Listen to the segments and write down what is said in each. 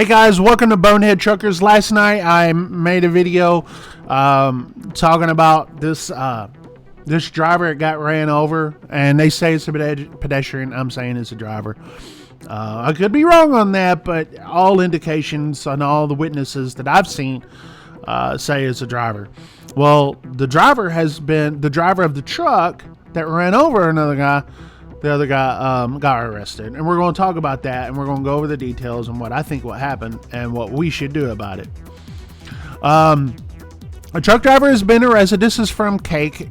Hey guys, welcome to Bonehead Truckers. Last night I made a video talking about this driver that got ran over, and they say it's a pedestrian. I'm saying it's a driver. I could be wrong on that, but all indications and all the witnesses that I've seen say it's a driver. Well, the driver of the truck that ran over another guy. The other guy got arrested, and we're going to talk about that, and we're going to go over the details and what I think what happened and what we should do about it. A truck driver has been arrested. This is from K-A-K-E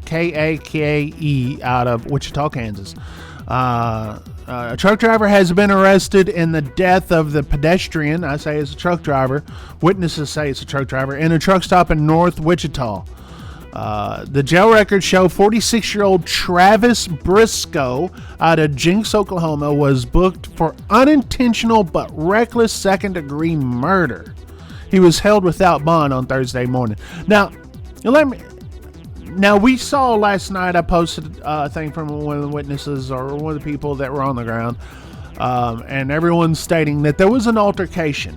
out of Wichita, Kansas. A truck driver has been arrested in the death of the pedestrian. I say it's a truck driver. Witnesses say it's a truck driver in a truck stop in North Wichita. The jail records show 46-year-old Travis Briscoe out of Jinx, Oklahoma, was booked for unintentional but reckless second-degree murder. He was held without bond on Thursday morning. Now, we saw last night, I posted a thing from one of the witnesses or one of the people that were on the ground, and everyone's stating that there was an altercation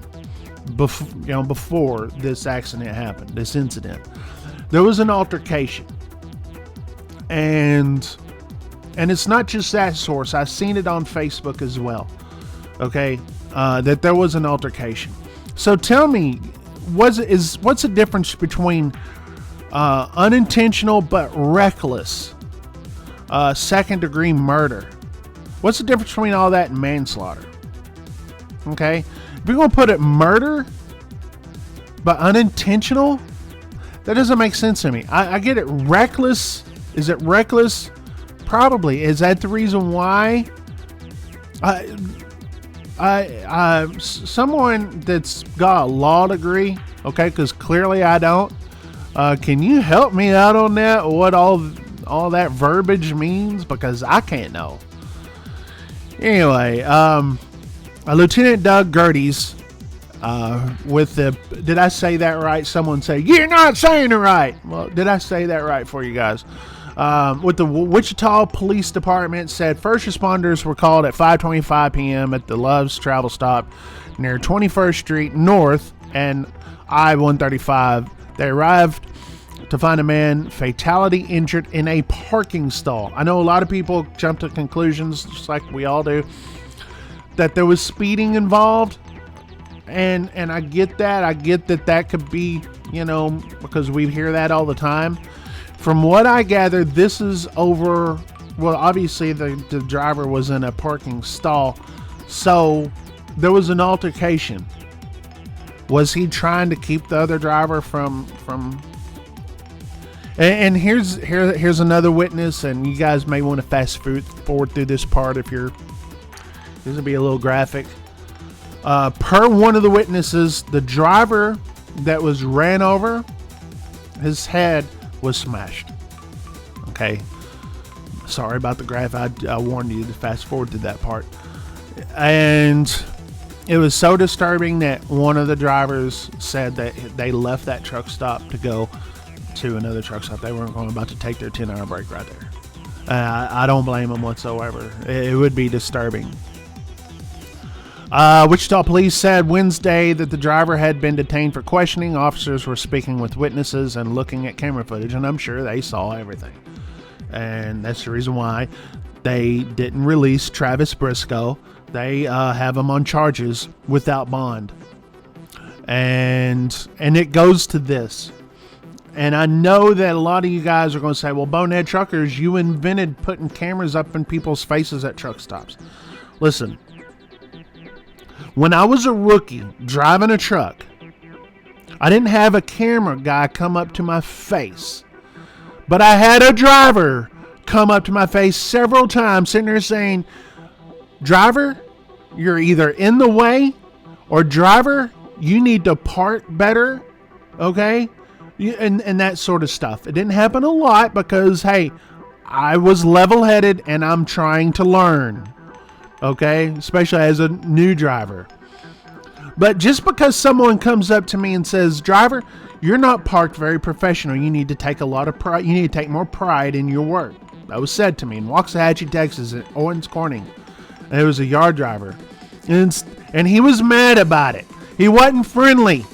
before this accident happened, this incident. There was an altercation, and it's not just that source. I've seen it on Facebook as well. Okay, that there was an altercation. So tell me, what's the difference between unintentional but reckless second-degree murder? What's the difference between all that and manslaughter? Okay, if you're gonna put it murder but unintentional, that doesn't make sense to me. I get it. Reckless. Is it reckless? Probably. Is that the reason why? Someone that's got a law degree, okay, because clearly I don't. Can you help me out on that? What all that verbiage means? Because I can't know. Anyway, Lieutenant Doug Gerdes. Did I say that right? Someone say, you're not saying it right. Well, did I say that right for you guys? With the Wichita Police Department said first responders were called at 5:25 p.m. at the Love's Travel Stop near 21st Street North and I-135. They arrived to find a man fatality injured in a parking stall. I know a lot of people jump to conclusions, just like we all do, that there was speeding involved. And I get that. I get that could be, because we hear that all the time. From what I gather, this is over. Well, obviously the driver was in a parking stall, so there was an altercation. Was he trying to keep the other driver from? And here's another witness, and you guys may want to fast forward through this part if you're. This will be a little graphic. Per one of the witnesses, the driver that was ran over, his head was smashed. Okay. Sorry about the graph. I warned you to fast forward to that part. And it was so disturbing that one of the drivers said that they left that truck stop to go to another truck stop. They weren't about to take their 10-hour break right there. I don't blame them whatsoever. It would be disturbing. Wichita police said Wednesday that the driver had been detained for questioning. Officers were speaking with witnesses and looking at camera footage, and I'm sure they saw everything. And that's the reason why they didn't release Travis Briscoe. They have him on charges without bond. And it goes to this. And I know that a lot of you guys are going to say, well, Bonehead Truckers, you invented putting cameras up in people's faces at truck stops. Listen. When I was a rookie driving a truck, I didn't have a camera guy come up to my face, but I had a driver come up to my face several times sitting there saying, driver, you're either in the way, or driver, you need to park better, okay? And that sort of stuff. It didn't happen a lot because, hey, I was level-headed and I'm trying to learn. Okay, especially as a new driver. But just because someone comes up to me and says, driver, you're not parked very professional. You need to take a lot of pride. You need to take more pride in your work. That was said to me in Waxahachie, Texas at Owens Corning. And it was a yard driver. And he was mad about it. He wasn't friendly.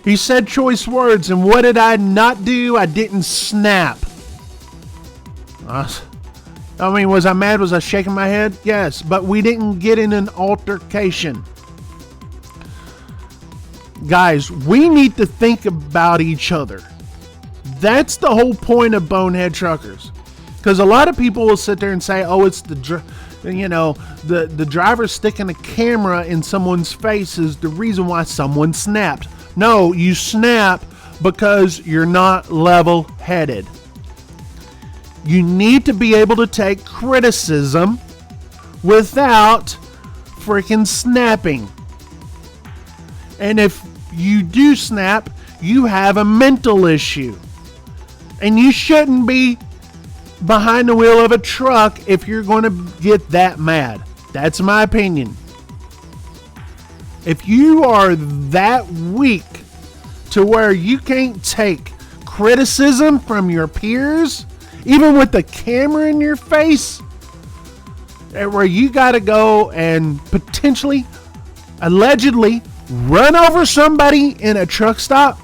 He said choice words, and what did I not do? I didn't snap. Was I mad? Was I shaking my head? Yes, but we didn't get in an altercation. Guys, we need to think about each other. That's the whole point of Bonehead Truckers. Because a lot of people will sit there and say, oh, it's the driver sticking a camera in someone's face is the reason why someone snapped. No, you snap because you're not level-headed. You need to be able to take criticism without freaking snapping. And if you do snap, you have a mental issue. And you shouldn't be behind the wheel of a truck if you're going to get that mad. That's my opinion. If you are that weak to where you can't take criticism from your peers, even with the camera in your face, where you got to go and potentially, allegedly, run over somebody in a truck stop,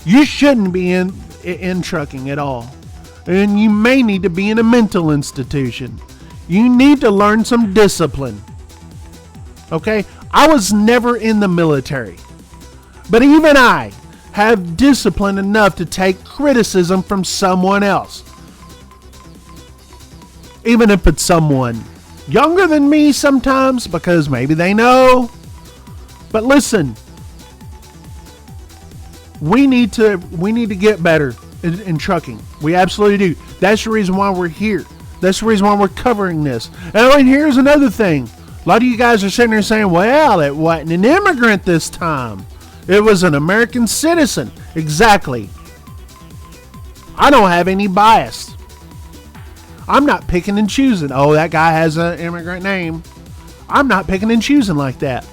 you shouldn't be in trucking at all. And you may need to be in a mental institution. You need to learn some discipline. Okay? I was never in the military. But even I have discipline enough to take criticism from someone else. Even if it's someone younger than me sometimes, because maybe they know. But listen, we need to get better in trucking. We absolutely do. That's the reason why we're here. That's the reason why we're covering this. And here's another thing. A lot of you guys are sitting there saying, well, it wasn't an immigrant this time. It was an American citizen. Exactly. I don't have any bias. I'm not picking and choosing. Oh, that guy has an immigrant name. I'm not picking and choosing like that.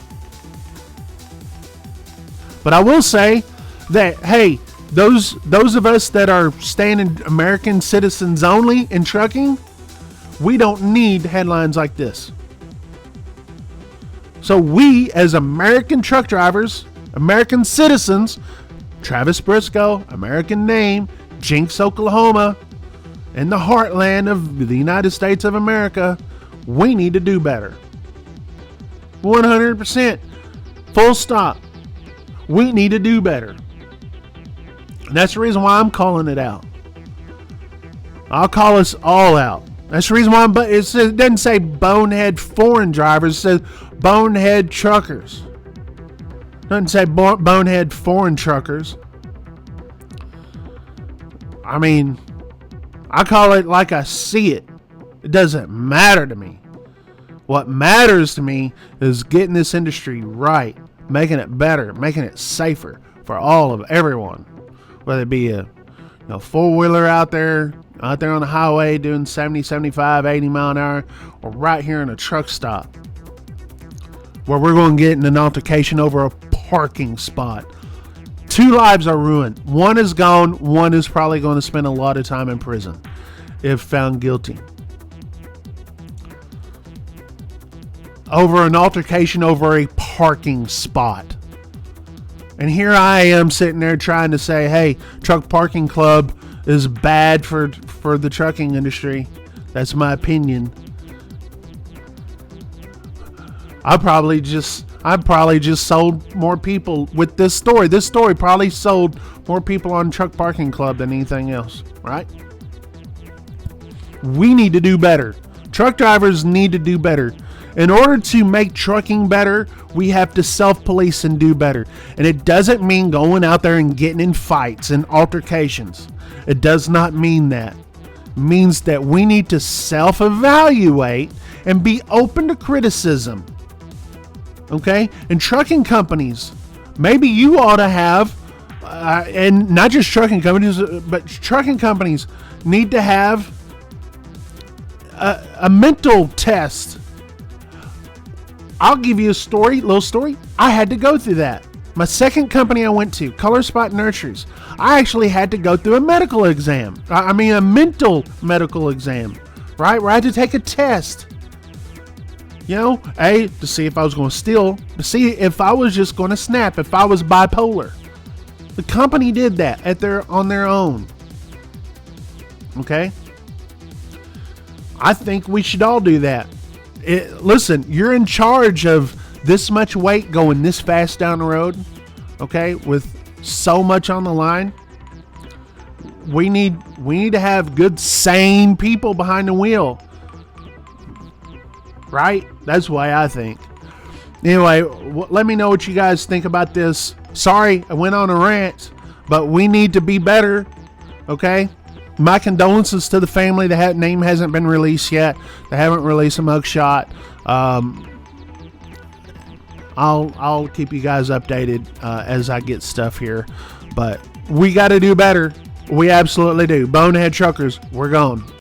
But I will say that, hey, those of us that are staying in American citizens only in trucking, we don't need headlines like this. So we, as American truck drivers, American citizens, Travis Briscoe, American name, Jinx, Oklahoma, in the heartland of the United States of America, we need to do better. 100%. Full stop. We need to do better. And that's the reason why I'm calling it out. I'll call us all out. That's the reason why it doesn't say bonehead foreign drivers. It says bonehead truckers. It doesn't say bonehead foreign truckers. I mean, I call it like I see it. It doesn't matter to me. What matters to me is getting this industry right, making it better, making it safer for all of everyone. Whether it be a four-wheeler out there on the highway doing 70, 75, 80 mile an hour, or right here in a truck stop where we're going to get in an altercation over a parking spot. 2 lives are ruined. 1 is gone. 1 is probably going to spend a lot of time in prison if found guilty. Over an altercation over a parking spot. And here I am sitting there trying to say, hey, truck parking club is bad for the trucking industry. That's my opinion. I probably just sold more people with this story. This story probably sold more people on truck parking club than anything else, right? We need to do better. Truck drivers need to do better. In order to make trucking better, we have to self-police and do better. And it doesn't mean going out there and getting in fights and altercations. It does not mean that. It means that we need to self-evaluate and be open to criticism. Okay? And trucking companies, maybe you ought to have, and not just trucking companies, but trucking companies need to have a mental test. I'll give you a little story. I had to go through that. My second company I went to, Color Spot Nurseries, I actually had to go through a medical exam. A mental medical exam, right? Where I had to take a test. You know, A, to see if I was going to steal, to see if I was just going to snap, if I was bipolar. The company did that on their own. Okay? I think we should all do that. Listen, you're in charge of this much weight going this fast down the road, okay, with so much on the line. We need to have good, sane people behind the wheel. Right? That's the way I think. Anyway, let me know what you guys think about this. Sorry, I went on a rant, but we need to be better, okay? My condolences to the family. The name hasn't been released yet. They haven't released a mugshot. I'll keep you guys updated as I get stuff here. But we got to do better. We absolutely do. Bonehead Truckers, we're gone.